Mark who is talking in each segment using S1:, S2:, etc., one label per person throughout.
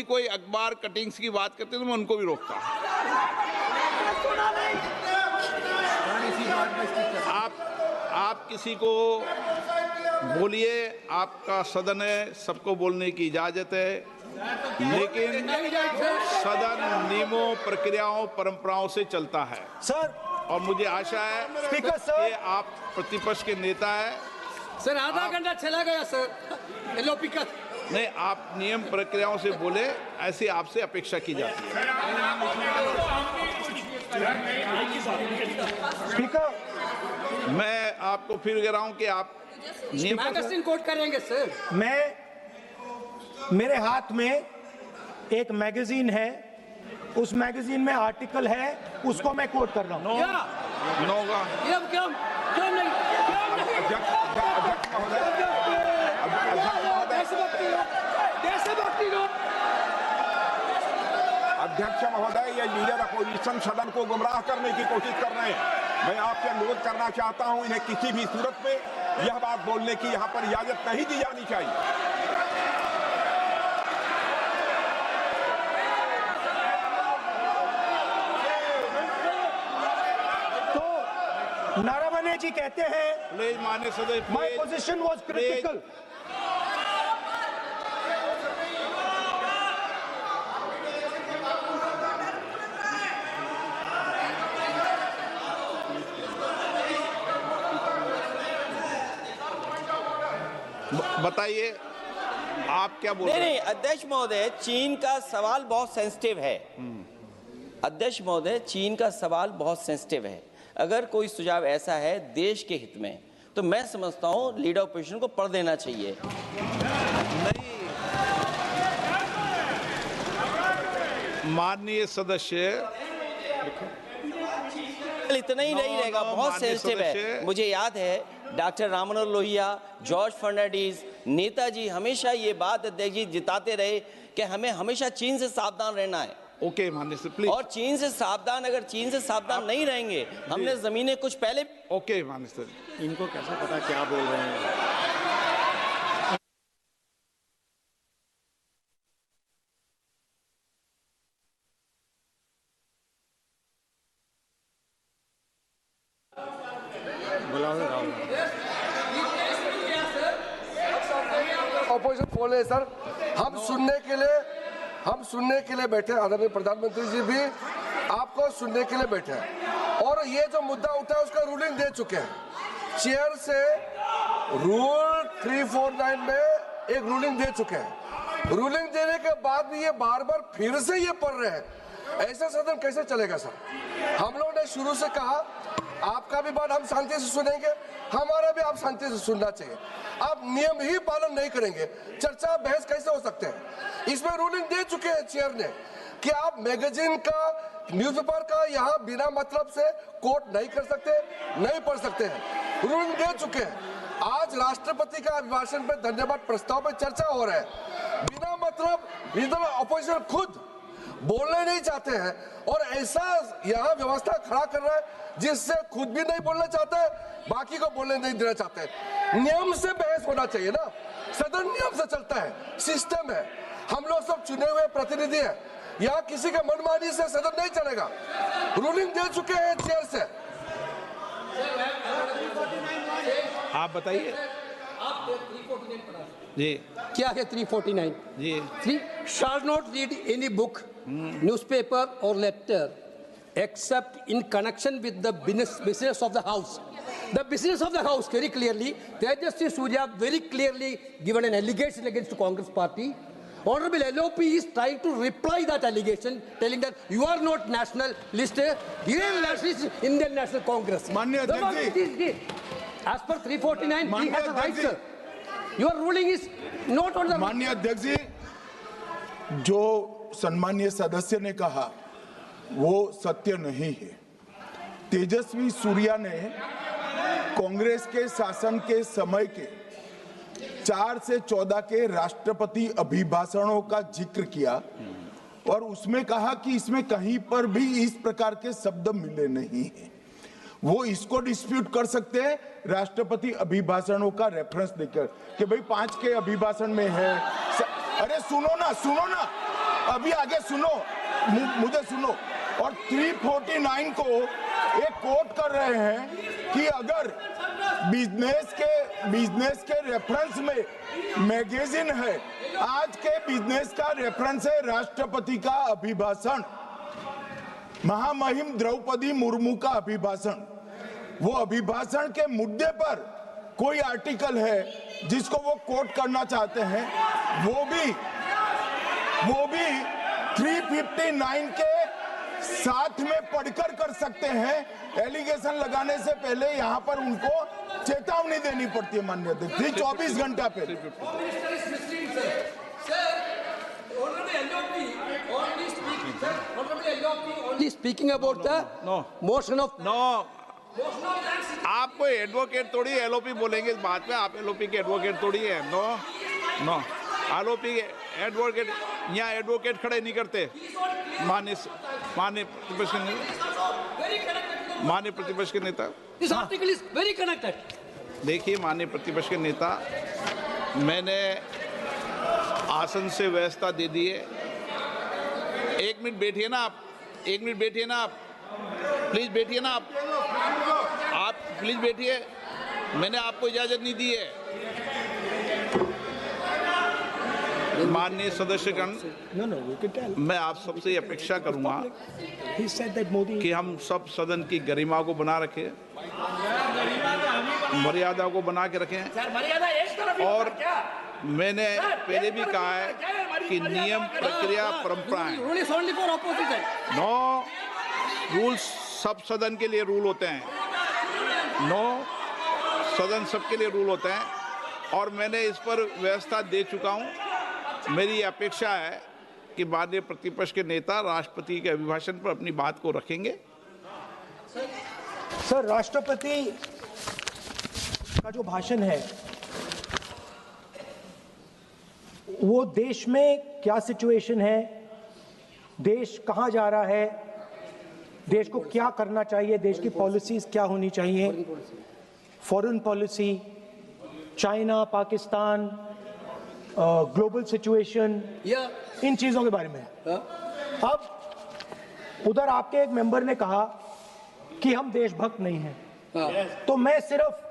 S1: कोई अखबार कटिंग्स की बात करते तो मैं उनको भी रोकता। आप किसी को बोलिए, आपका सदन है, सबको बोलने की इजाजत है, लेकिन सदन नियमों, प्रक्रियाओं, परंपराओं से चलता है
S2: सर।
S1: और मुझे आशा है
S2: स्पीकर सर
S1: कि आप प्रतिपक्ष के नेता है।
S3: सर आधा घंटा चला गया सर। एलओपी का
S1: नहीं, आप नियम प्रक्रियाओं से बोले, ऐसी आपसे अपेक्षा की जाती है।
S2: स्पीकर,
S1: मैं आपको फिर कह रहा हूं कि आप नियम
S3: मैगजीन कोट करेंगे सर।
S2: मेरे हाथ में एक मैगजीन है, उस मैगजीन में आर्टिकल है, उसको मैं कोट कर रहा हूँ।
S4: अध्यक्ष महोदय, ये लीडर अपोजिशन सदन को गुमराह करने की कोशिश कर रहे हैं। मैं आपसे अनुरोध करना चाहता हूं, इन्हें किसी भी सूरत में यह बात बोलने की यहां पर इजाजत नहीं दी जानी चाहिए।
S2: तो नारावने जी कहते हैं,
S1: प्लीज माननीय सदस्य,
S2: माय पोजीशन वाज क्रिटिकल।
S1: बताइए आप क्या बोल रहे हैं?
S5: नहीं, अध्यक्ष महोदय, चीन का सवाल बहुत सेंसिटिव है। अध्यक्ष महोदय, चीन का सवाल बहुत सेंसिटिव है। अगर कोई सुझाव ऐसा है देश के हित में, तो मैं समझता हूं लीडर ऑपोजिशन को पढ़ देना चाहिए।
S1: नहीं, माननीय सदस्य,
S5: इतना ही नहीं रहेगा, बहुत सेंसिटिव है। मुझे याद है डॉक्टर राम मनोहर लोहिया, जॉर्ज फर्नांडिस, नेताजी हमेशा ये बात अध्यक्ष जी जिताते रहे कि हमें हमेशा चीन से सावधान रहना है।
S1: ओके माननीय सर, प्लीज।
S5: और चीन से सावधान, अगर चीन से सावधान नहीं रहेंगे, हमने जमीनें कुछ पहले।
S1: ओके माननीय सर।
S6: इनको कैसे पता क्या बोल रहे हैं?
S7: ऑपोजिशन बोल रहे सर, हम सुनने के लिए बैठे। आदरणीय प्रधानमंत्री जी भी आपको सुनने के लिए बैठे हैं और ये जो मुद्दा उठा है उसका रूलिंग दे चुके हैं। चेयर से रूल 349 में एक रूलिंग दे चुके हैं। रूलिंग देने के बाद भी ये बार बार फिर से ये पढ़ रहे हैं। ऐसा सदन कैसे चलेगा सर? हम लोगों ने शुरू से कहा आपका भी बात हम शांति से सुनेंगे, हमारा भी आप शांति से सुनना चाहिए। आप नियम ही पालन नहीं करेंगे, चर्चा बहस कैसे हो सकते हैं? इसमें रूलिंग दे चुके हैं चेयर ने कि आप मैगजीन का, न्यूज़पेपर का यहाँ बिना मतलब से कोट नहीं कर सकते, नहीं पढ़ सकते हैं। रूलिंग दे चुके हैं। आज राष्ट्रपति का अभिभाषण पे धन्यवाद प्रस्ताव पे चर्चा हो रहा है। बिना मतलब लीडर ऑपोजिशन खुद बोलने नहीं चाहते हैं और ऐसा यहाँ व्यवस्था खड़ा कर रहा है जिससे खुद भी नहीं बोलना चाहता है, बाकी को बोलने नहीं देना चाहते हैं। नियम से बहस होना चाहिए ना, सदन नियम से चलता है, सिस्टम है। हम लोग सब चुने हुए प्रतिनिधि हैं, यहाँ किसी के मनमानी से सदन नहीं चलेगा। रूलिंग दे चुके हैं चेयर से।
S1: आप बताइए जी,
S3: क्या है 349?
S1: जी,
S3: 3 shall not read any book, newspaper or letter except in connection with the business of the house. The business of the house, very clearly, Tejaswi Surya very clearly given an allegation against the Congress party. Honorable LOP is trying to reply that allegation, telling that you are not national list, Indian nationalist, Indian National Congress.
S6: माननीय अध्यक्ष जी,
S3: as per 349, he has a right, sir. Your ruling is not on the.
S6: माननीय अध्यक्ष जी, जो सम्मानीय सदस्य ने कहा वो सत्य नहीं है। तेजस्वी सूर्या ने कांग्रेस के शासन के समय के 4 से 14 के राष्ट्रपति अभिभाषणों का जिक्र किया और उसमें कहा कि इसमें कहीं पर भी इस प्रकार के शब्द मिले नहीं हैं। वो इसको डिस्प्यूट कर सकते हैं राष्ट्रपति अभिभाषणों का रेफरेंस देकर कि भाई 5 के अभिभाषण में है। अरे सुनो ना, अभी आगे सुनो, मुझे सुनो। और 349 को एक कोट कर रहे हैं कि अगर बिजनेस के रेफरेंस में मैगजीन है, आज के बिजनेस का रेफरेंस है राष्ट्रपति का अभिभाषण, महामहिम द्रौपदी मुर्मू का अभिभाषण। वो अभिभाषण के मुद्दे पर कोई आर्टिकल है जिसको वो कोट करना चाहते हैं, वो भी 359 के साथ में पढ़कर कर सकते हैं। एलिगेशन लगाने से पहले यहाँ पर उनको चेतावनी देनी पड़ती है माननीय अध्यक्ष, 24 घंटा पहले।
S3: Only speaking about the motion of
S1: no, आप कोई एडवोकेट थोड़ी एलओपी बोलेंगे इस बात में, आप एलओपी के एडवोकेट थोड़ी है। नो एलओपी के एडवोकेट, यहाँ एडवोकेट खड़े नहीं करते। माननीय प्रतिपक्ष के नेता,
S3: this article is very connected.
S1: देखिए माननीय प्रतिपक्ष के नेता, मैंने आसन से व्यवस्था दे दी है। एक मिनट बैठिए ना आप, एक मिनट बैठिए ना आप, प्लीज बैठिए ना आप प्लीज बैठिए। मैंने आपको इजाजत नहीं दी है। माननीय सदस्यगण, मैं आप सबसे अपेक्षा करूंगा कि हम सब सदन की गरिमा को बना रखें, मर्यादा को बना के रखें। और मैंने पहले भी कहा है कि नियम, प्रक्रिया, परंपराएं, नो रूल्स सब सदन के लिए रूल होते हैं, नो सदन सबके लिए रूल होते हैं। और मैंने इस पर व्यवस्था दे चुका हूं। मेरी अपेक्षा है कि माननीय प्रतिपक्ष के नेता राष्ट्रपति के अभिभाषण पर अपनी बात को रखेंगे।
S2: सर, राष्ट्रपति का जो भाषण है वो देश में क्या सिचुएशन है, देश कहां जा रहा है, देश को क्या करना चाहिए, देश की पॉलिसीज क्या होनी चाहिए, foreign policy, China, Pakistan, global situation, इन चीजों के बारे में। अब उधर आपके एक मेंबर ने कहा कि हम देशभक्त नहीं हैं, तो मैं सिर्फ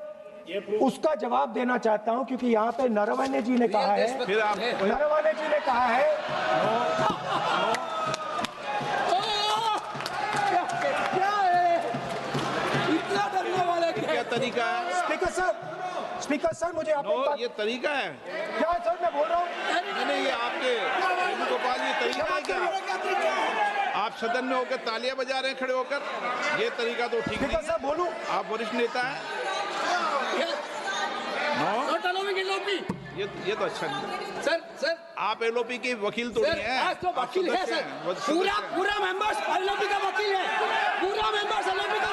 S2: उसका जवाब देना चाहता हूं, क्योंकि यहाँ पे नरवणे जी ने कहा है, नरवणे जी ने कहा है
S1: क्या तरीका है?
S2: स्पीकर सर, मुझे आप
S1: ये तरीका है
S2: क्या सर, मैं बोल रहा हूँ।
S1: नहीं, ये आपके वेणुगोपाल, ये तरीका है क्या? आप सदन में होकर तालियां बजा रहे हैं खड़े होकर, ये तरीका तो ठीक नहीं है।
S2: सर बोलूं,
S1: आप वरिष्ठ नेता हैं। ये तो अच्छा नहीं।
S3: सर
S1: आप एलओपी के वकील तो नहीं है,
S3: आज तो वकील है सर, पूरा मेंबर्स एलओपी का वकील है, पूरा मेंबर्स एलओपी का